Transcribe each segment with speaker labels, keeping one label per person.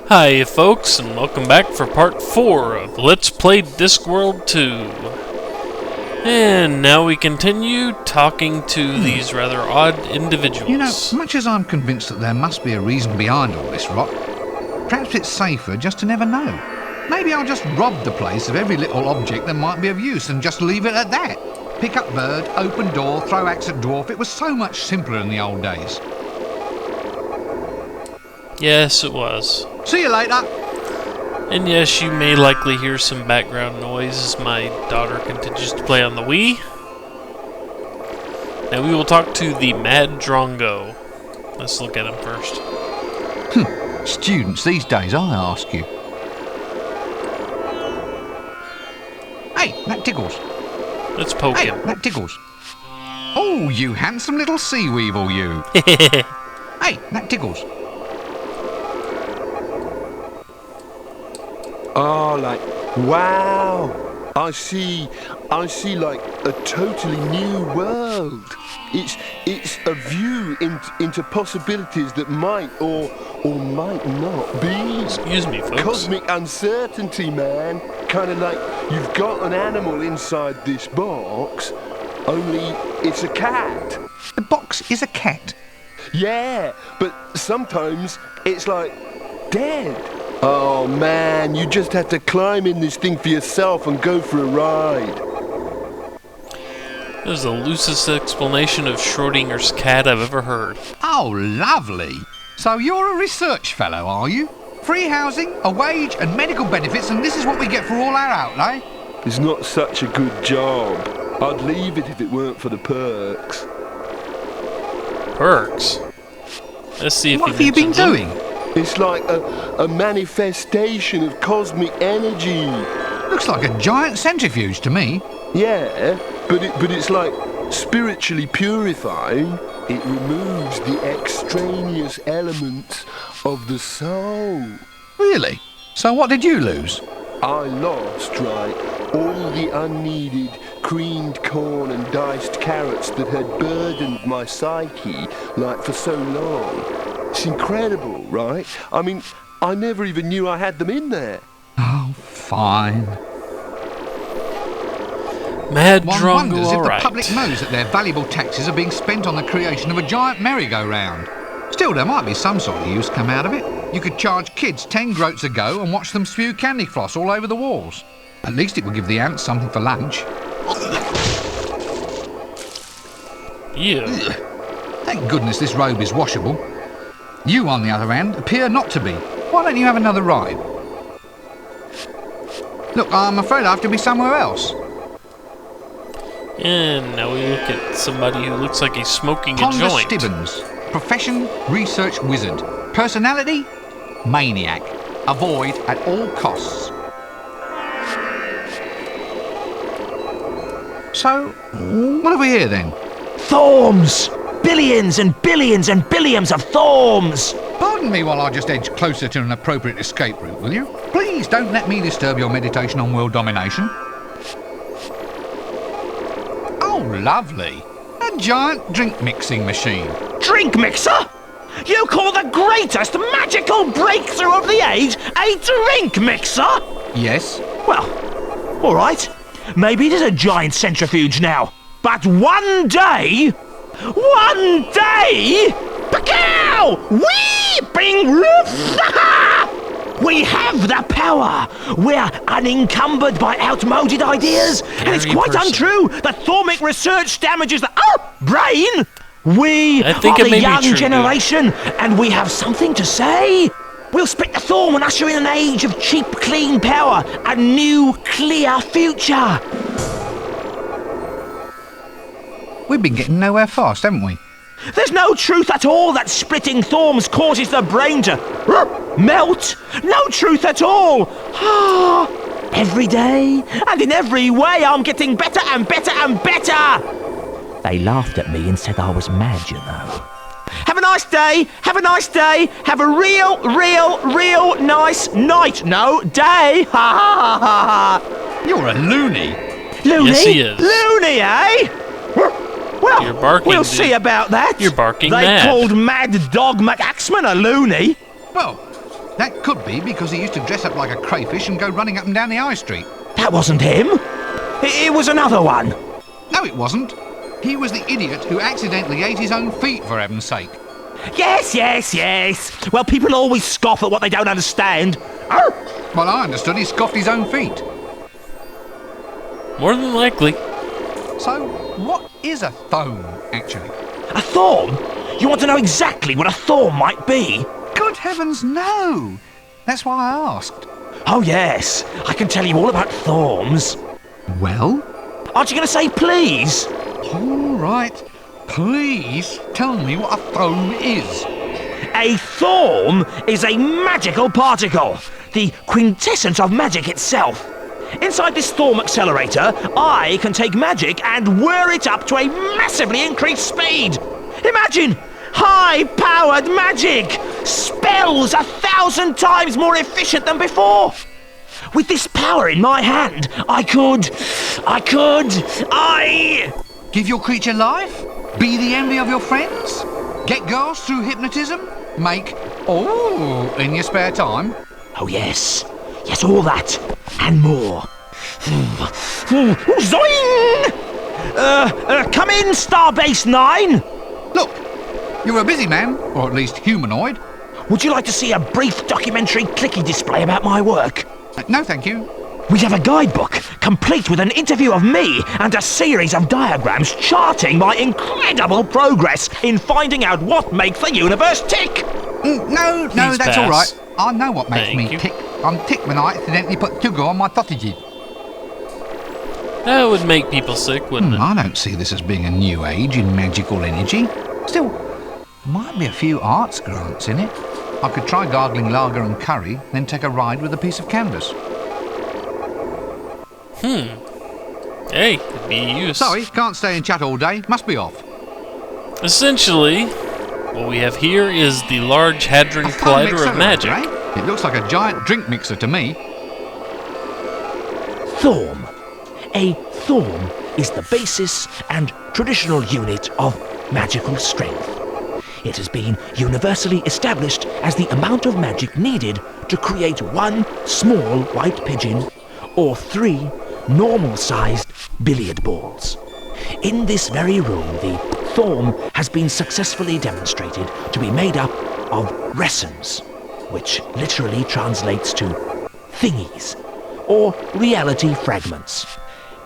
Speaker 1: Hi folks, and welcome back for part 4 of Let's Play Discworld 2. And now we continue talking to these rather odd individuals.
Speaker 2: You know, much as I'm convinced that there must be a reason behind all this rot, perhaps it's safer just to never know. Maybe I'll just rob the place of every little object that might be of use and just leave it at that. Pick up bird, open door, throw axe at dwarf. It was so much simpler in the old days.
Speaker 1: Yes, it was.
Speaker 2: See you later.
Speaker 1: And yes, you may likely hear some background noise as my daughter continues to play on the Wii. Now we will talk to the Mad Drongo. Let's look at him first.
Speaker 2: Students these days, I ask you. Hey, that tickles.
Speaker 1: Let's poke
Speaker 2: Hey,
Speaker 1: him.
Speaker 2: that tickles. Oh, you handsome little sea weevil, you. Hey, that tickles.
Speaker 3: Oh, like, wow! I see like a totally new world. It's a view into possibilities that might or might not be.
Speaker 1: Excuse me, folks.
Speaker 3: Cosmic uncertainty, man. Kind of like you've got an animal inside this box, only it's a cat.
Speaker 2: The box is a cat.
Speaker 3: Yeah, but sometimes it's like dead. Oh man, you just have to climb in this thing for yourself and go for a ride.
Speaker 1: That was the loosest explanation of Schrodinger's cat I've ever heard.
Speaker 2: Oh, lovely. So you're a research fellow, are you? Free housing, a wage and medical benefits, and this is what we get for all our outlay?
Speaker 3: It's not such a good job. I'd leave it if it weren't for the perks.
Speaker 1: Perks? Let's see if
Speaker 2: What have you been doing?
Speaker 3: It's like a manifestation of cosmic energy.
Speaker 2: Looks like a giant centrifuge to me.
Speaker 3: Yeah, but it's like spiritually purifying. It removes the extraneous elements of the soul.
Speaker 2: Really? So what did you lose?
Speaker 3: I lost, right, all the unneeded creamed corn and diced carrots that had burdened my psyche, like, for so long. It's incredible, right? I mean, I never even knew I had them in there.
Speaker 2: Oh, fine.
Speaker 1: Mad
Speaker 2: One
Speaker 1: Drongo,
Speaker 2: wonders if the
Speaker 1: alright.
Speaker 2: public knows that their valuable taxes are being spent on the creation of a giant merry-go-round. Still, there might be some sort of use come out of it. You could charge kids 10 groats a go and watch them spew candy floss all over the walls. At least it would give the ants something for lunch.
Speaker 1: Ew.
Speaker 2: Thank goodness this robe is washable. You, on the other hand, appear not to be. Why don't you have another ride? Look, I'm afraid I have to be somewhere else.
Speaker 1: And now we look at somebody who looks like he's smoking a
Speaker 2: Ponder
Speaker 1: joint.
Speaker 2: Stibbons. Profession, research wizard. Personality, maniac. Avoid at all costs. So, what have we here then?
Speaker 4: Thorms! Billions and billions and billions of thorms!
Speaker 2: Pardon me while I just edge closer to an appropriate escape route, will you? Please don't let me disturb your meditation on world domination. Oh, lovely. A giant drink mixing machine.
Speaker 4: Drink mixer? You call the greatest magical breakthrough of the age a drink mixer?
Speaker 2: Yes.
Speaker 4: Well, alright. Maybe it is a giant centrifuge now. But one day, Pacow! Weeping roof! We have the power! We're unencumbered by outmoded ideas, and it's quite untrue that thormic research damages the brain! We
Speaker 1: I think
Speaker 4: are
Speaker 1: it may
Speaker 4: the
Speaker 1: be
Speaker 4: young
Speaker 1: true,
Speaker 4: generation, and we have something to say! We'll spit the thorm and usher in an age of cheap, clean power, a new, clear future!
Speaker 2: We've been getting nowhere fast, haven't we?
Speaker 4: There's no truth at all that splitting thorms causes the brain to melt. No truth at all. Every day and in every way I'm getting better and better and better. They laughed at me and said I was mad, you know. Have a nice day. Have a nice day. Have a real nice night. No, day. Ha ha ha ha.
Speaker 2: You're a loony.
Speaker 4: Loony?
Speaker 1: Yes, he is.
Speaker 4: Loony, eh? Well,
Speaker 1: You're barking,
Speaker 4: we'll
Speaker 1: dude.
Speaker 4: see about that.
Speaker 1: You're barking
Speaker 4: They
Speaker 1: mad.
Speaker 4: called Mad Dog McAxeman a loony.
Speaker 2: Well, That could be because he used to dress up like a crayfish and go running up and down the high street.
Speaker 4: That wasn't him. It was another one.
Speaker 2: No, it wasn't. He was the idiot who accidentally ate his own feet, for heaven's sake.
Speaker 4: Yes. Well, people always scoff at what they don't understand. Arr!
Speaker 2: Well, I understood he scoffed his own feet.
Speaker 1: More than likely.
Speaker 2: So, what is a thome, actually?
Speaker 4: A thorn? You want to know exactly what a thorn might be?
Speaker 2: Good heavens, no! That's why I asked.
Speaker 4: Oh, yes. I can tell you all about thorns.
Speaker 2: Well?
Speaker 4: Aren't you going to say please?
Speaker 2: All right. Please tell me what a thome is.
Speaker 4: A thorn is a magical particle, the quintessence of magic itself. Inside this Thorm accelerator, I can take magic and whir it up to a massively increased speed. Imagine high-powered magic! Spells 1,000 times more efficient than before! With this power in my hand, I
Speaker 2: Give your creature life? Be the envy of your friends? Get girls through hypnotism? Make in your spare time?
Speaker 4: Oh, yes. Yes, all that. And more. Zoing! Come in, Starbase 9!
Speaker 2: Look, you're a busy man, or at least humanoid.
Speaker 4: Would you like to see a brief documentary clicky display about my work?
Speaker 2: No, thank you.
Speaker 4: We have a guidebook, complete with an interview of me and a series of diagrams charting my incredible progress in finding out what makes the universe tick.
Speaker 2: No,
Speaker 1: Please
Speaker 2: that's
Speaker 1: pass.
Speaker 2: all right. I know what makes
Speaker 1: Thank
Speaker 2: me
Speaker 1: you.
Speaker 2: tick. I'm ticked when I accidentally put sugar on my sausages.
Speaker 1: That would make people sick, wouldn't it?
Speaker 2: I don't see this as being a new age in magical energy. Still, might be a few arts grants in it. I could try gargling lager and curry, then take a ride with a piece of canvas.
Speaker 1: Hey, could be use.
Speaker 2: Sorry, can't stay and chat all day. Must be off.
Speaker 1: Essentially, what we have here is the Large Hadron
Speaker 2: A fun
Speaker 1: Collider
Speaker 2: mixer,
Speaker 1: of magic.
Speaker 2: eh? It looks like a giant drink mixer to me.
Speaker 4: Thorm. A thorm is the basis and traditional unit of magical strength. It has been universally established as the amount of magic needed to create one small white pigeon or 3 normal-sized billiard balls. In this very room, the thorm has been successfully demonstrated to be made up of resins, which literally translates to thingies, or reality fragments.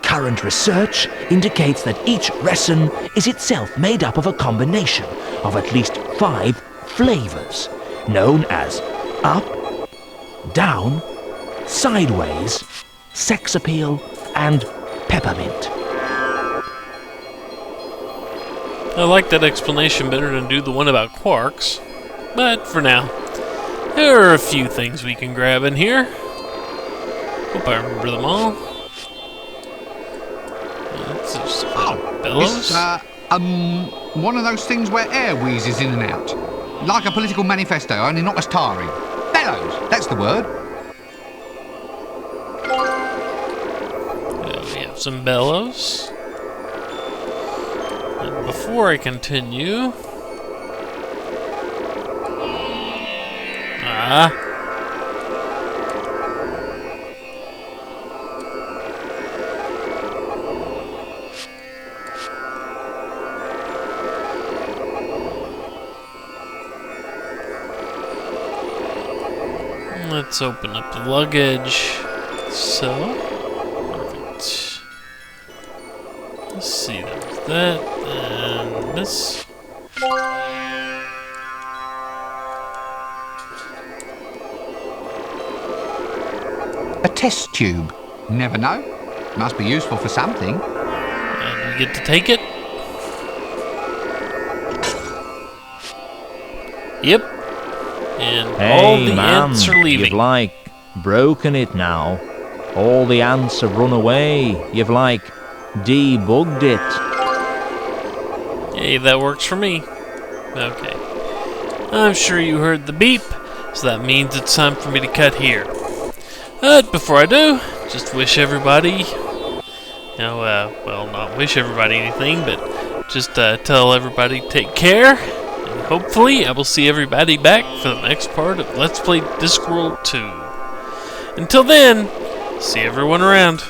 Speaker 4: Current research indicates that each resin is itself made up of a combination of at least 5 flavors, known as up, down, sideways, sex appeal, and peppermint.
Speaker 1: I like that explanation better than do the one about quarks. But for now, there are a few things we can grab in here. Hope I remember them all. It's just bellows.
Speaker 2: It's, one of those things where air wheezes in and out. Like a political manifesto, only not as tiring. Bellows, that's the word.
Speaker 1: We have some bellows. And before I continue... Let's open up the luggage. So, perfect. Let's see, there's that, and this.
Speaker 2: A test tube. Never know. Must be useful for something.
Speaker 1: And we get to take it. Yep. And all
Speaker 5: Hey,
Speaker 1: the
Speaker 5: man,
Speaker 1: ants are leaving.
Speaker 5: you've like broken it now. All the ants have run away. You've like debugged it.
Speaker 1: Hey, that works for me. Okay. I'm sure you heard the beep, so that means it's time for me to cut here. But before I do, just wish everybody, well, not wish everybody anything, but just tell everybody take care, and hopefully I will see everybody back for the next part of Let's Play Discworld 2. Until then, see everyone around.